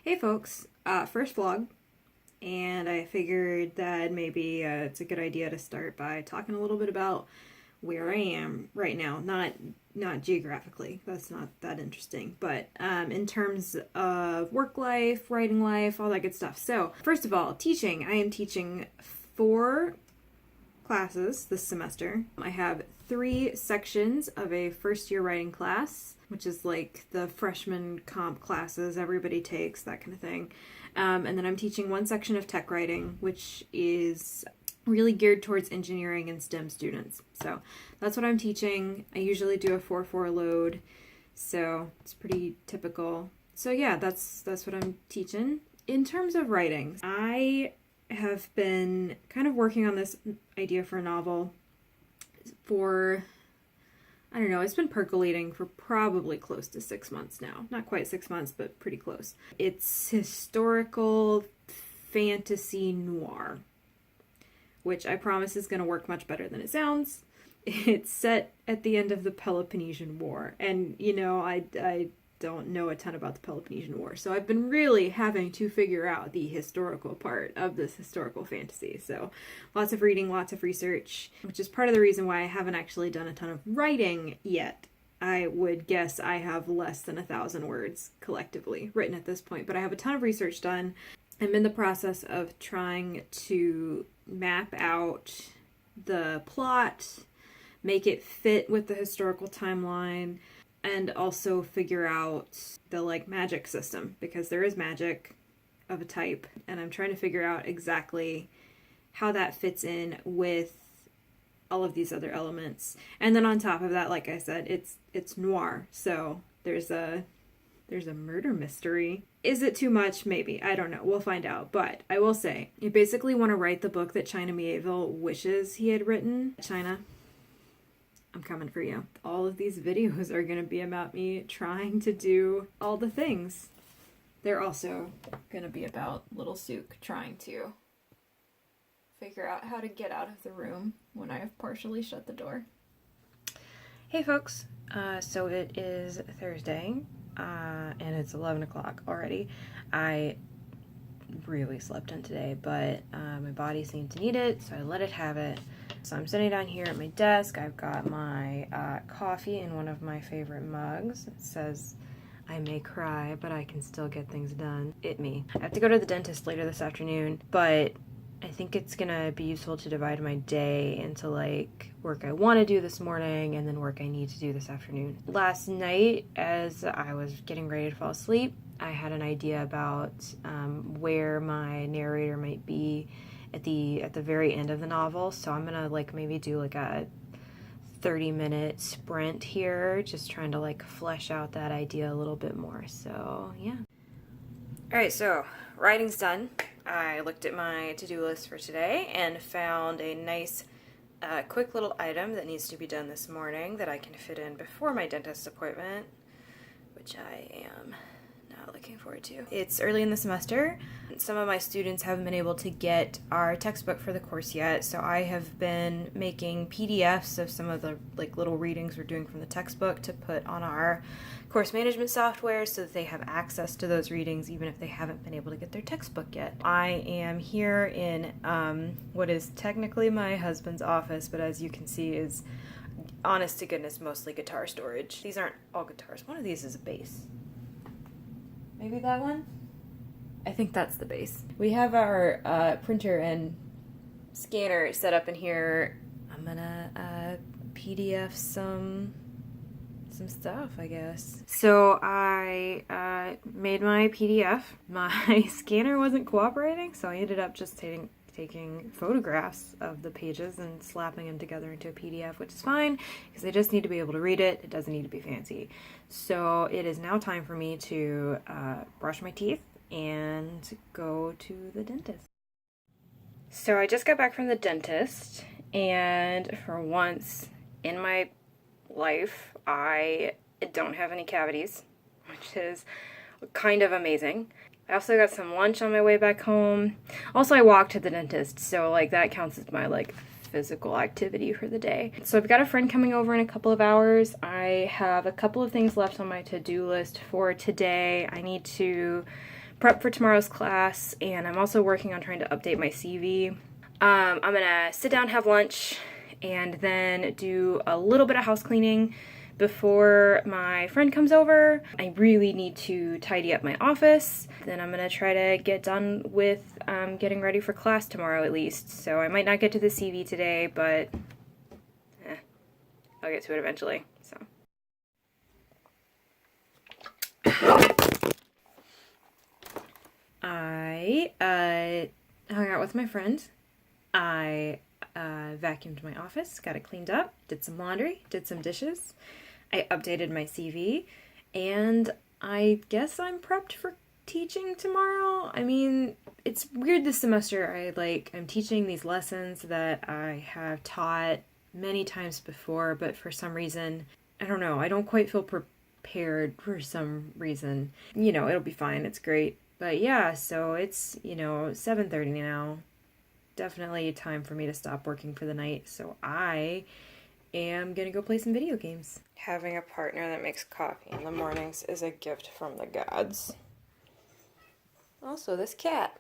Hey folks, first vlog, and I figured that maybe it's a good idea to start by talking a little bit about where I am right now. Not geographically, that's not that interesting, but in terms of work life, writing life, all that good stuff. So first of all, teaching. I am teaching 4 classes this semester. I have 3 sections of a first year writing class, which is like the freshman comp classes everybody takes, that kind of thing. And then I'm teaching 1 section of tech writing, which is really geared towards engineering and STEM students. So that's what I'm teaching. I usually do a 4-4 load, so it's pretty typical. So yeah, that's what I'm teaching. In terms of writing, I have been kind of working on this idea for a novel for, I don't know, it's been percolating for probably close to 6 months now. Not quite 6 months, but pretty close. It's historical fantasy noir, which I promise is going to work much better than it sounds. It's set at the end of the Peloponnesian War, and you know, I don't know a ton about the Peloponnesian War, so I've been really having to figure out the historical part of this historical fantasy. So lots of reading, lots of research, which is part of the reason why I haven't actually done a ton of writing yet. I would guess I have less than 1,000 words collectively written at this point, but I have a ton of research done. I'm in the process of trying to map out the plot, make it fit with the historical timeline, and also figure out the magic system, because there is magic of a type, and I'm trying to figure out exactly how that fits in with all of these other elements. And then on top of that, like I said, it's noir, so there's a murder mystery. Is it too much? Maybe. I don't know. We'll find out. But I will say, you basically want to write the book that China Mieville wishes he had written. China, I'm coming for you. All of these videos are going to be about me trying to do all the things. They're also going to be about little Sook trying to figure out how to get out of the room when I have partially shut the door. Hey folks, so it is Thursday, and it's 11 o'clock already. I really slept in today, but my body seemed to need it, so I let it have it. So I'm sitting down here at my desk. I've got my coffee in one of my favorite mugs. It says, "I may cry, but I can still get things done." Me. I have to go to the dentist later this afternoon, but I think it's gonna be useful to divide my day into work I want to do this morning and then work I need to do this afternoon. Last night, as I was getting ready to fall asleep, I had an idea about where my narrator might be at the very end of the novel. So I'm gonna maybe do a 30-minute sprint here, just trying to flesh out that idea a little bit more. So yeah. All right, so writing's done. I looked at my to-do list for today and found a nice quick little item that needs to be done this morning that I can fit in before my dentist appointment, which I am not looking forward to. It's early in the semester. Some of my students haven't been able to get our textbook for the course yet, so I have been making PDFs of some of the little readings we're doing from the textbook to put on our course management software so that they have access to those readings even if they haven't been able to get their textbook yet. I am here in what is technically my husband's office, but as you can see is, honest to goodness, mostly guitar storage. These aren't all guitars. One of these is a bass. Maybe that one? I think that's the bass. We have our printer and scanner set up in here. I'm gonna PDF some stuff, I guess. So I made my PDF. My scanner wasn't cooperating, so I ended up just taking photographs of the pages and slapping them together into a PDF, which is fine because I just need to be able to read it. It doesn't need to be fancy. So it is now time for me to brush my teeth and go to the dentist. So I just got back from the dentist, and for once in my life, I don't have any cavities, which is kind of amazing. I also got some lunch on my way back home. Also, I walked to the dentist, so that counts as my physical activity for the day. So I've got a friend coming over in a couple of hours. I have a couple of things left on my to-do list for today. I need to prep for tomorrow's class, and I'm also working on trying to update my CV. I'm gonna sit down, have lunch, and then do a little bit of house cleaning before my friend comes over. I really need to tidy up my office. Then I'm gonna try to get done with getting ready for class tomorrow at least. So I might not get to the CV today, but I'll get to it eventually. So. I hung out with my friend. I vacuumed my office, got it cleaned up, did some laundry, did some dishes. I updated my CV, and I guess I'm prepped for teaching tomorrow. I mean, it's weird this semester. I'm teaching these lessons that I have taught many times before, but for some reason, I don't know, I don't quite feel prepared for some reason. You know, it'll be fine, it's great. But yeah, so it's, 7:30 now. Definitely time for me to stop working for the night, so I am gonna go play some video games. Having a partner that makes coffee in the mornings is a gift from the gods. Also, this cat.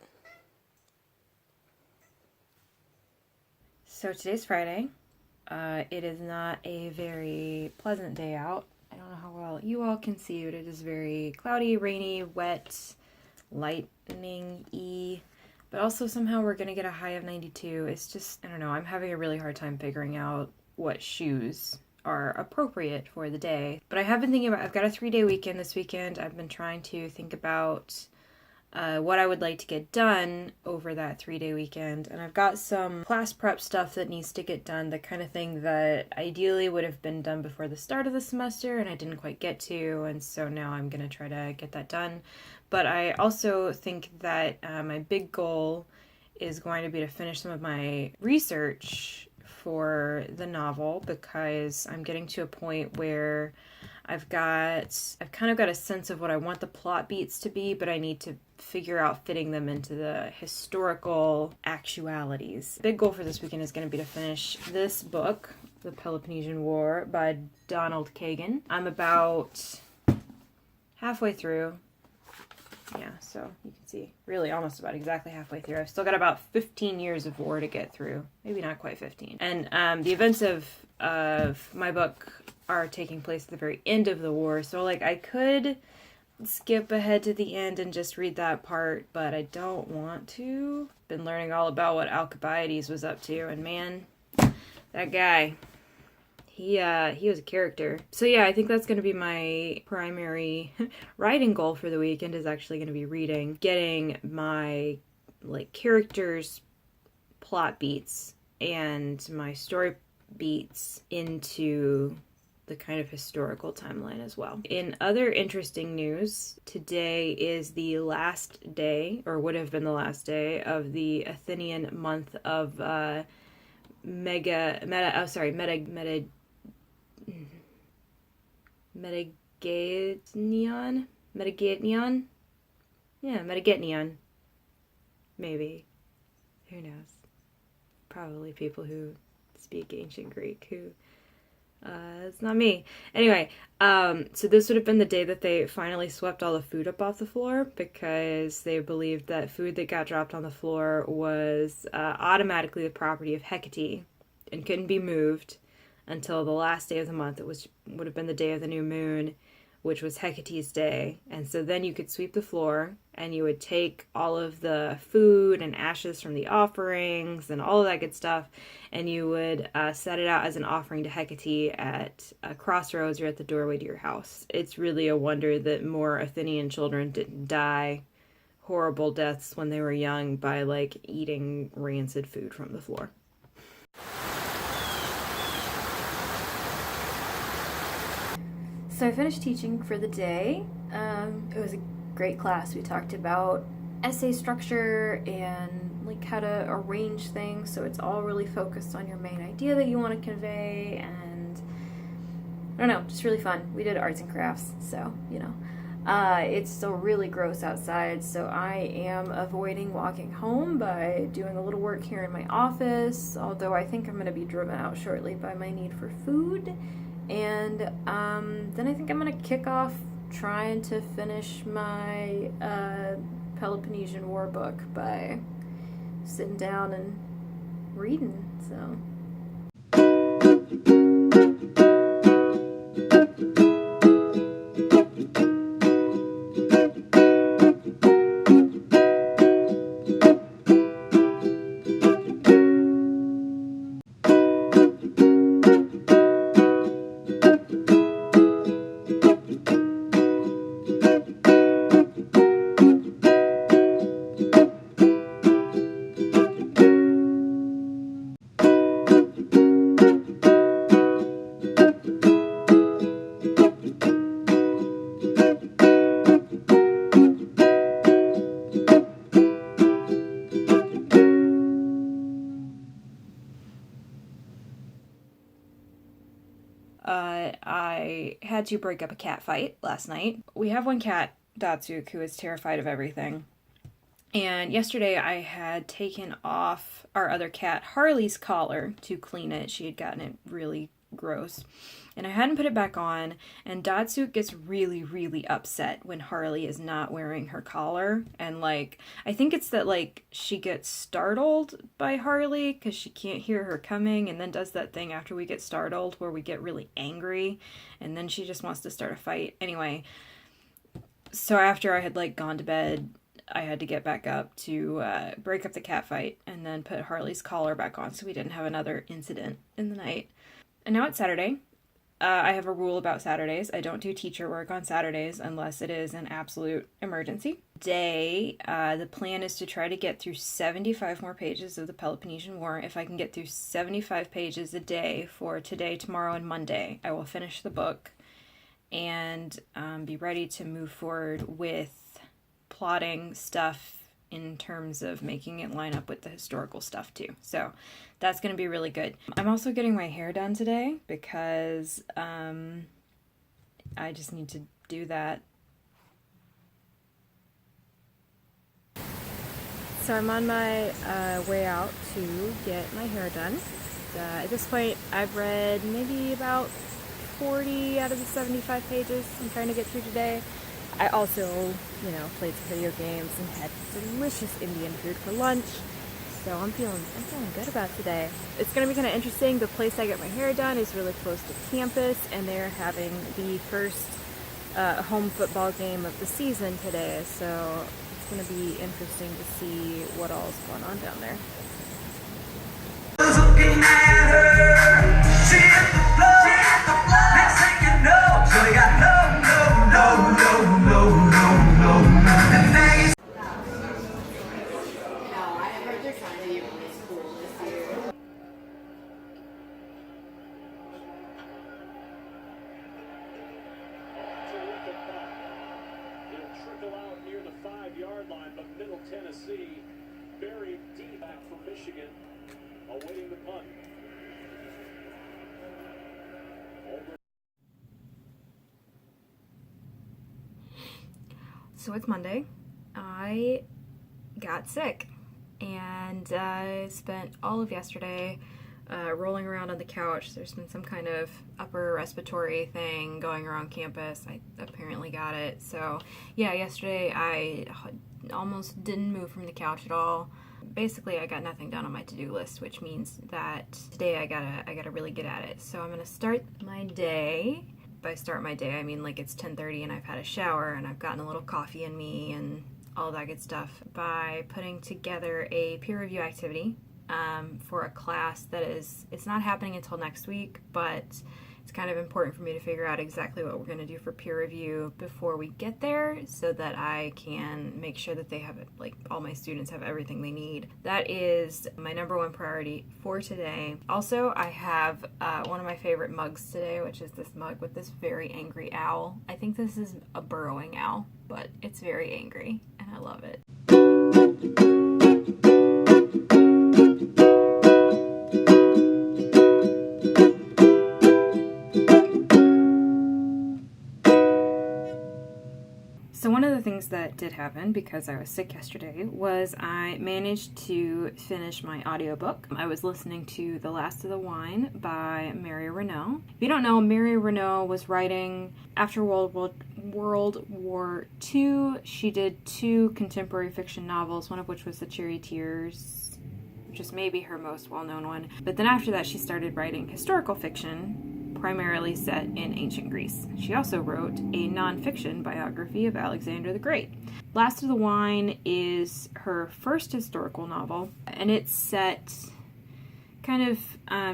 So today's Friday. It is not a very pleasant day out. I don't know how well you all can see, but it is very cloudy, rainy, wet, lightning-y. But also somehow we're going to get a high of 92. It's just, I don't know, I'm having a really hard time figuring out what shoes are appropriate for the day. But I have been thinking about, I've got a 3-day weekend this weekend. I've been trying to think about what I would like to get done over that 3-day weekend. And I've got some class prep stuff that needs to get done, the kind of thing that ideally would have been done before the start of the semester and I didn't quite get to. And so now I'm going to try to get that done. But I also think that my big goal is going to be to finish some of my research for the novel, because I'm getting to a point where I've kind of got a sense of what I want the plot beats to be, but I need to figure out fitting them into the historical actualities. Big goal for this weekend is going to be to finish this book, The Peloponnesian War by Donald Kagan. I'm about halfway through. Yeah, so you can see, really almost about exactly halfway through. I've still got about 15 years of war to get through. Maybe not quite 15. And the events of my book are taking place at the very end of the war. So, I could skip ahead to the end and just read that part, but I don't want to. Been learning all about what Alcibiades was up to, and man, that guy... He was a character. So yeah, I think that's going to be my primary writing goal for the weekend, is actually going to be reading, getting my characters' plot beats and my story beats into the kind of historical timeline as well. In other interesting news, today is the last day, or would have been the last day, of the Athenian month of Metageitnion? Yeah, Metageitnion. Maybe. Who knows? Probably people who speak ancient Greek who... it's not me. Anyway, so this would have been the day that they finally swept all the food up off the floor, because they believed that food that got dropped on the floor was automatically the property of Hecate and couldn't be moved until the last day of the month. It would have been the day of the new moon, which was Hecate's day. And so then you could sweep the floor, and you would take all of the food and ashes from the offerings and all of that good stuff, and you would set it out as an offering to Hecate at a crossroads or at the doorway to your house. It's really a wonder that more Athenian children didn't die horrible deaths when they were young by eating rancid food from the floor. So I finished teaching for the day. It was a great class. We talked about essay structure and how to arrange things so it's all really focused on your main idea that you want to convey, and I don't know, just really fun. We did arts and crafts, so It's still really gross outside, so I am avoiding walking home by doing a little work here in my office, although I think I'm going to be driven out shortly by my need for food. And then I think I'm going to kick off trying to finish my Peloponnesian War book by sitting down and reading, so... I had to break up a cat fight last night. We have one cat, Datsuk, who is terrified of everything. And yesterday I had taken off our other cat, Harley's collar, to clean it. She had gotten it really gross. And I hadn't put it back on, and Datsuk gets really, really upset when Harley is not wearing her collar. And, like, I think it's that, like, she gets startled by Harley because she can't hear her coming, and then does that thing after we get startled where we get really angry, and then she just wants to start a fight. Anyway, so after I had, like, gone to bed, I had to get back up to break up the cat fight and then put Harley's collar back on so we didn't have another incident in the night. And now it's Saturday. I have a rule about Saturdays. I don't do teacher work on Saturdays unless it is an absolute emergency. Today, the plan is to try to get through 75 more pages of the Peloponnesian War. If I can get through 75 pages a day for today, tomorrow, and Monday, I will finish the book and be ready to move forward with plotting stuff in terms of making it line up with the historical stuff too. So that's going to be really good. I'm also getting my hair done today because I just need to do that. So I'm on my way out to get my hair done. At this point, I've read maybe about 40 out of the 75 pages I'm trying to get through today. I also, played some video games and had delicious Indian food for lunch. So I'm feeling good about today. It's going to be kind of interesting. The place I get my hair done is really close to campus, and they're having the first home football game of the season today. So it's going to be interesting to see what all is going on down there. Looking at her, she hit the floor, next thing you know, so you got no. I heard they're trying to be really cool this year. It'll trickle out near the 5-yard line, but Middle Tennessee very deep back for Michigan, awaiting the punt. So it's Monday. I got sick and I spent all of yesterday rolling around on the couch. There's been some kind of upper respiratory thing going around campus. I apparently got it. So yeah, yesterday I almost didn't move from the couch at all. Basically, I got nothing done on my to-do list, which means that today I gotta really get at it. So I'm gonna start my day. By start my day, I mean like it's 10:30 and I've had a shower and I've gotten a little coffee in me and all that good stuff by putting together a peer review activity for a class that it's not happening until next week, but it's kind of important for me to figure out exactly what we're going to do for peer review before we get there so that I can make sure that they have it, like all my students have everything they need. That is my number one priority for today. Also, I have one of my favorite mugs today, which is this mug with this very angry owl. I think this is a burrowing owl, but it's very angry and I love it. things that did happen because I was sick yesterday was I managed to finish my audiobook. I was listening to The Last of the Wine by Mary Renault. If you don't know, Mary Renault was writing after World War II. She did 2 contemporary fiction novels, one of which was The Charioteers, which is maybe her most well-known one. But then after that, she started writing historical fiction, primarily set in ancient Greece. She also wrote a non-fiction biography of Alexander the Great. Last of the Wine is her first historical novel, and it's set kind of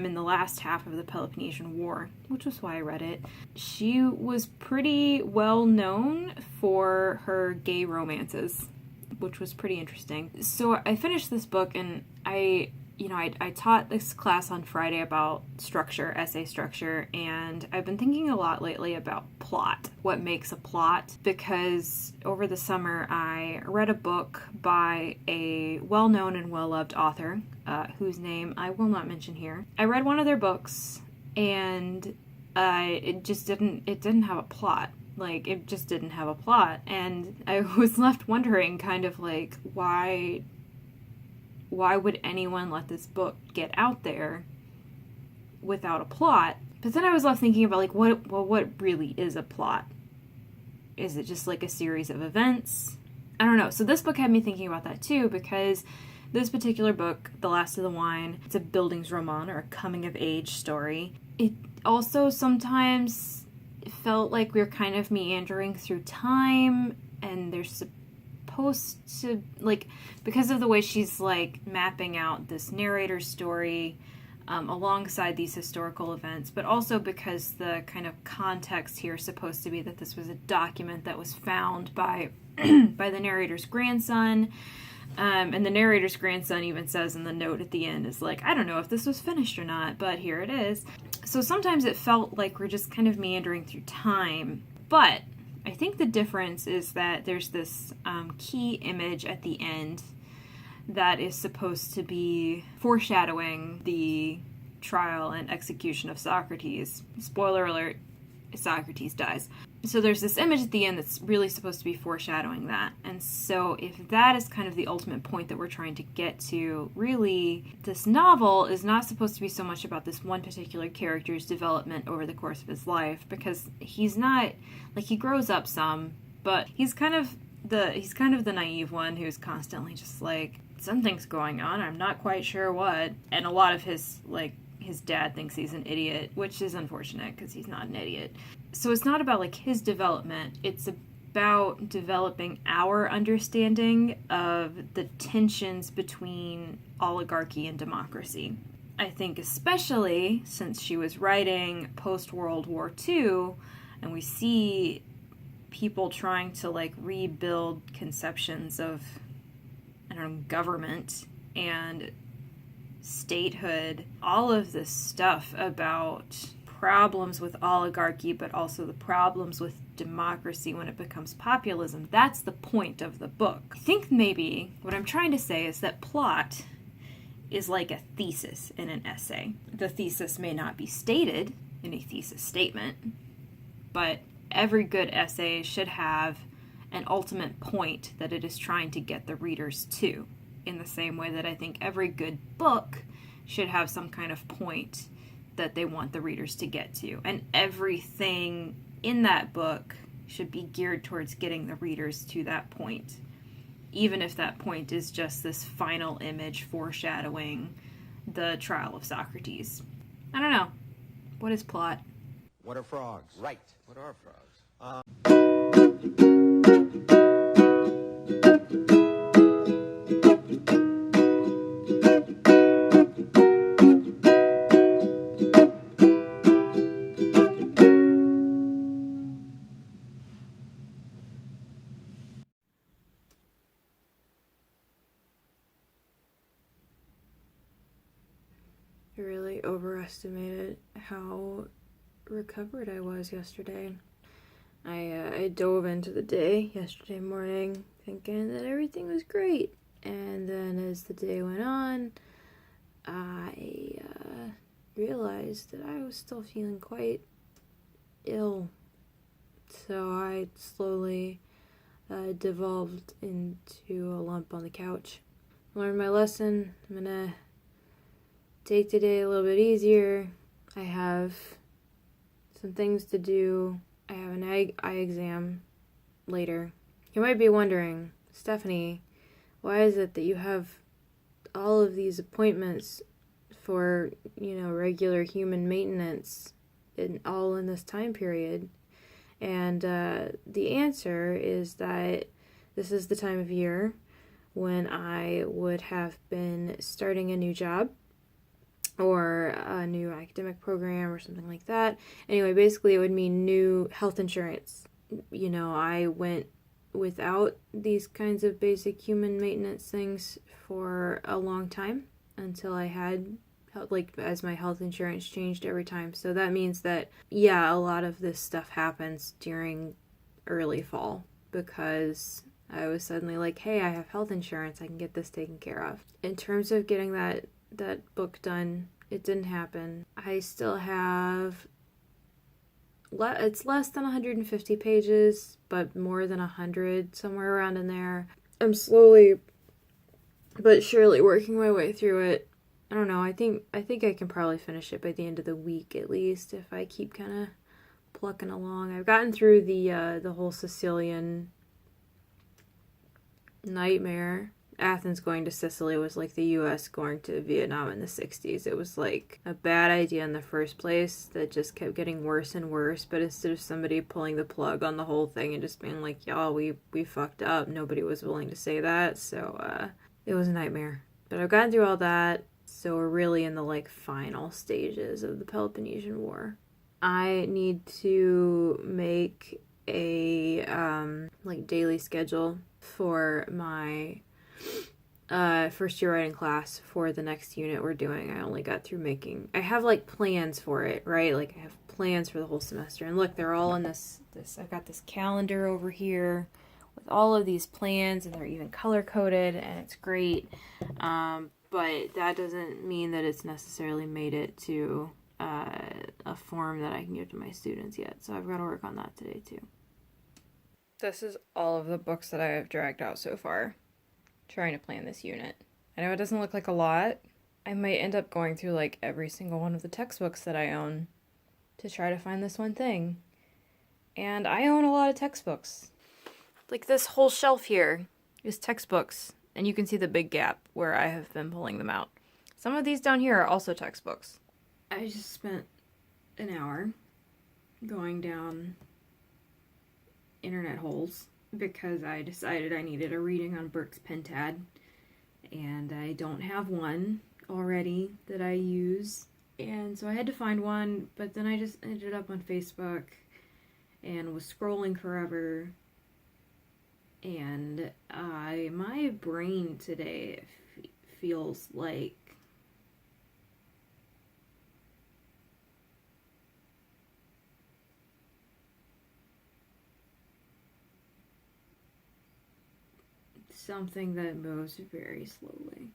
in the last half of the Peloponnesian War, which was why I read it. She was pretty well known for her gay romances, which was pretty interesting. So I finished this book, and I taught this class on Friday about structure, essay structure, and I've been thinking a lot lately about plot, what makes a plot, because over the summer I read a book by a well-known and well-loved author, whose name I will not mention here. I read one of their books, and it didn't have a plot. Like, it just didn't have a plot, and I was left wondering kind of like, why would anyone let this book get out there without a plot? But then I was left thinking about, like, what really is a plot? Is it just like a series of events? I don't know. So this book had me thinking about that too, because this particular book, The Last of the Wine, it's a Bildungsroman, or a coming-of-age story. It also sometimes felt like we were kind of meandering through time, and there's supposed to, like, because of the way she's like mapping out this narrator's story alongside these historical events, but also because the kind of context here is supposed to be that this was a document that was found by by the narrator's grandson, and the narrator's grandson even says in the note at the end, is like, I don't know if this was finished or not, but here it is. So sometimes it felt like we're just kind of meandering through time, but I think the difference is that there's this key image at the end that is supposed to be foreshadowing the trial and execution of Socrates. Spoiler alert, Socrates dies. So there's this image at the end that's really supposed to be foreshadowing that. And so if that is kind of the ultimate point that we're trying to get to, really, this novel is not supposed to be so much about this one particular character's development over the course of his life, because he's not, like, he grows up some, but he's kind of the naive one who's constantly just like, something's going on, I'm not quite sure what. And a lot of his dad thinks he's an idiot, which is unfortunate because he's not an idiot. So it's not about like his development, it's about developing our understanding of the tensions between oligarchy and democracy. I think especially since she was writing post-World War II, and we see people trying to like rebuild conceptions of, I don't know, government and statehood, all of this stuff about problems with oligarchy, but also the problems with democracy when it becomes populism. That's the point of the book. I think maybe what I'm trying to say is that plot is like a thesis in an essay. The thesis may not be stated in a thesis statement, but every good essay should have an ultimate point that it is trying to get the readers to, in the same way that I think every good book should have some kind of point that they want the readers to get to. And everything in that book should be geared towards getting the readers to that point, even if that point is just this final image foreshadowing the trial of Socrates. I don't know. What is plot? What are frogs? Right. What are frogs? I really overestimated how recovered I was yesterday. I dove into the day yesterday morning thinking that everything was great, and then as the day went on, I realized that I was still feeling quite ill. So I slowly devolved into a lump on the couch. Learned my lesson. I'm gonna take today a little bit easier. I have some things to do. I have an eye exam later. You might be wondering, Stephanie, why is it that you have all of these appointments for, regular human maintenance all in this time period? And the answer is that this is the time of year when I would have been starting a new job or a new academic program or something like that. Anyway, basically it would mean new health insurance. I went without these kinds of basic human maintenance things for a long time until I had, as my health insurance changed every time. So that means that, a lot of this stuff happens during early fall because I was suddenly like, hey, I have health insurance, I can get this taken care of. In terms of getting that book done, it didn't happen. I still have, it's less than 150 pages, but more than 100, somewhere around in there. I'm slowly but surely working my way through it. I don't know, I think I can probably finish it by the end of the week at least if I keep kind of plucking along. I've gotten through the whole Sicilian nightmare. Athens going to Sicily was like the US going to Vietnam in the 60s. It was like a bad idea in the first place that just kept getting worse and worse, but instead of somebody pulling the plug on the whole thing and just being like, y'all, we fucked up, nobody was willing to say that, so it was a nightmare. But I've gotten through all that, so we're really in the final stages of the Peloponnesian War. I need to make a daily schedule for my first year writing class for the next unit we're doing. I only got through I have plans for it, right? I have plans for the whole semester. And look, they're all in this I've got this calendar over here with all of these plans, and they're even color coded, and it's great. But that doesn't mean that it's necessarily made it to a form that I can give to my students yet. So I've got to work on that today too. This is all of the books that I have dragged out so far, trying to plan this unit. I know it doesn't look like a lot. I might end up going through every single one of the textbooks that I own to try to find this one thing. And I own a lot of textbooks. This whole shelf here is textbooks, and you can see the big gap where I have been pulling them out. Some of these down here are also textbooks. I just spent an hour going down internet holes because I decided I needed a reading on Burke's Pentad, and I don't have one already that I use, and so I had to find one, but then I just ended up on Facebook and was scrolling forever, and my brain today feels like something that moves very slowly.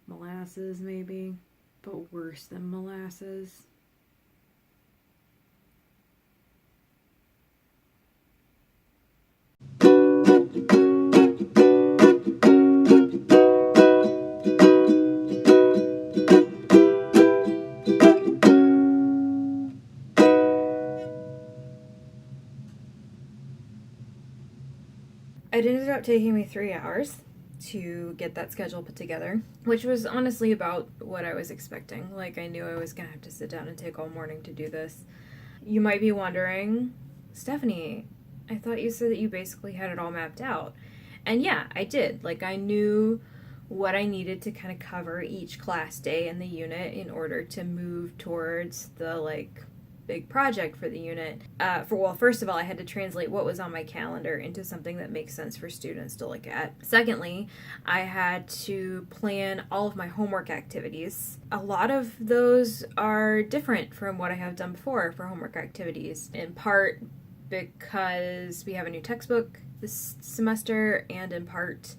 Molasses, maybe, but worse than molasses. It ended up taking me 3 hours to get that schedule put together, which was honestly about what I was expecting. I knew I was gonna have to sit down and take all morning to do this. You might be wondering, Stephanie, I thought you said that you basically had it all mapped out. And yeah, I did. I knew what I needed to kind of cover each class day in the unit in order to move towards the big project for the unit. First of all, I had to translate what was on my calendar into something that makes sense for students to look at. Secondly, I had to plan all of my homework activities. A lot of those are different from what I have done before for homework activities, in part because we have a new textbook this semester, and in part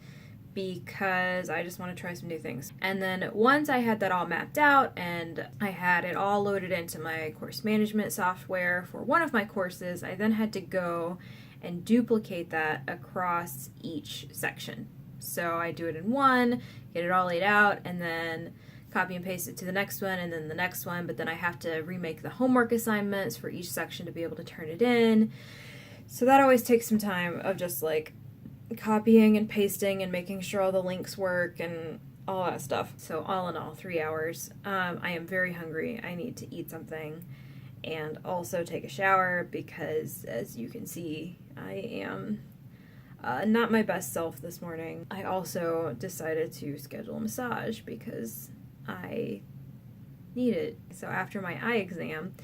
because I just want to try some new things. And then once I had that all mapped out and I had it all loaded into my course management software for one of my courses, I then had to go and duplicate that across each section. So I do it in one, get it all laid out, and then copy and paste it to the next one, and then the next one, but then I have to remake the homework assignments for each section to be able to turn it in. So that always takes some time of just like copying and pasting and making sure all the links work and all that stuff. So all in all, 3 hours. I am very hungry. I need to eat something and also take a shower because, as you can see, I am not my best self this morning. I also decided to schedule a massage because I need it. So after my eye exam,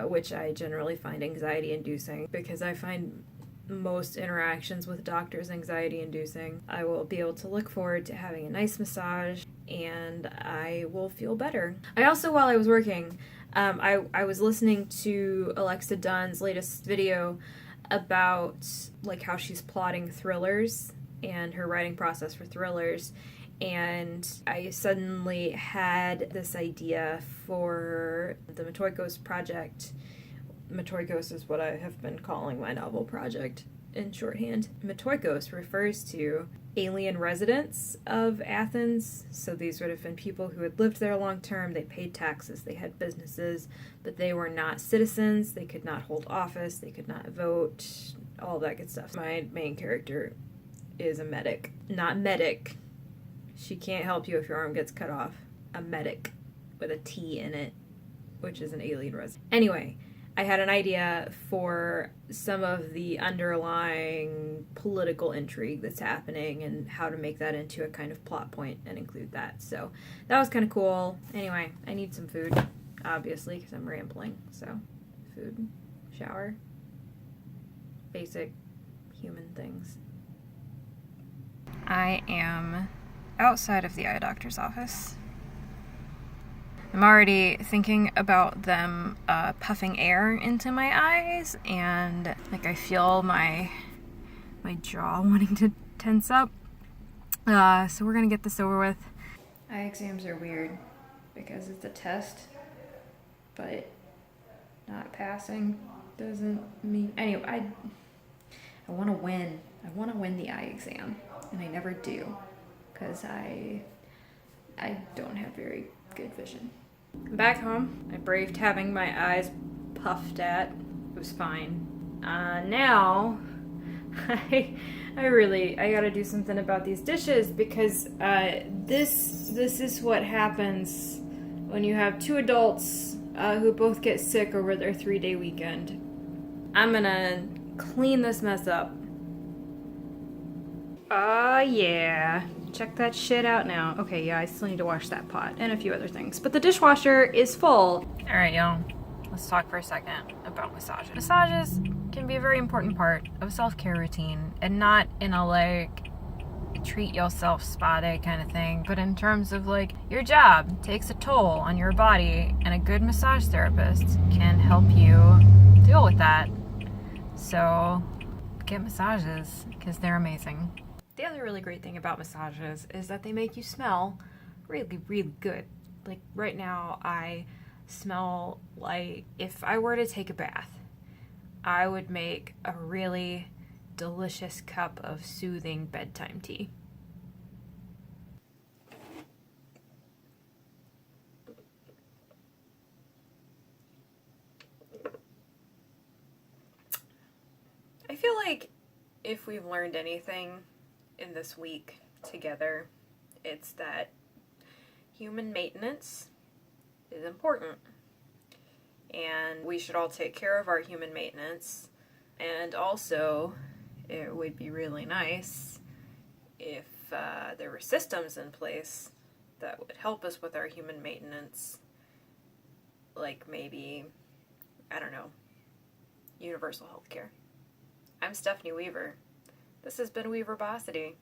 which I generally find anxiety-inducing because I find most interactions with doctors anxiety-inducing, I will be able to look forward to having a nice massage and I will feel better. I also, while I was working, I was listening to Alexa Dunn's latest video about like how she's plotting thrillers and her writing process for thrillers, and I suddenly had this idea for the Matoikos project. Matoikos is what I have been calling my novel project in shorthand. Matoikos refers to alien residents of Athens. So these would have been people who had lived there long term, they paid taxes, they had businesses, but they were not citizens, they could not hold office, they could not vote, all that good stuff. My main character is a medic. Not medic. She can't help you if your arm gets cut off. A medic with a T in it, which is an alien resident. Anyway, I had an idea for some of the underlying political intrigue that's happening and how to make that into a kind of plot point and include that. So that was kind of cool. Anyway, I need some food, obviously, because I'm rambling. So food, shower, basic human things. I am outside of the eye doctor's office. I'm already thinking about them puffing air into my eyes, and like I feel my jaw wanting to tense up. So we're gonna get this over with. Eye exams are weird because it's a test, but not passing doesn't mean. Anyway, I want to win. I want to win the eye exam, and I never do because I don't have very good vision. Back home, I braved having my eyes puffed at. It was fine. Now, I gotta do something about these dishes because this is what happens when you have two adults who both get sick over their 3-day weekend. I'm gonna clean this mess up. Yeah. Check that shit out now. Okay, yeah, I still need to wash that pot and a few other things. But the dishwasher is full. Alright, y'all. Let's talk for a second about massages. Massages can be a very important part of a self-care routine, and not in a like treat yourself spa day kind of thing, but in terms of like your job takes a toll on your body, and a good massage therapist can help you deal with that. So get massages because they're amazing. The other really great thing about massages is that they make you smell really, really good. Like right now, I smell like if I were to take a bath, I would make a really delicious cup of soothing bedtime tea. I feel like if we've learned anything in this week together, it's that human maintenance is important, and we should all take care of our human maintenance. And also, it would be really nice if there were systems in place that would help us with our human maintenance, like maybe, I don't know, universal healthcare. I'm Stephanie Weaver. This has been weaverbosity.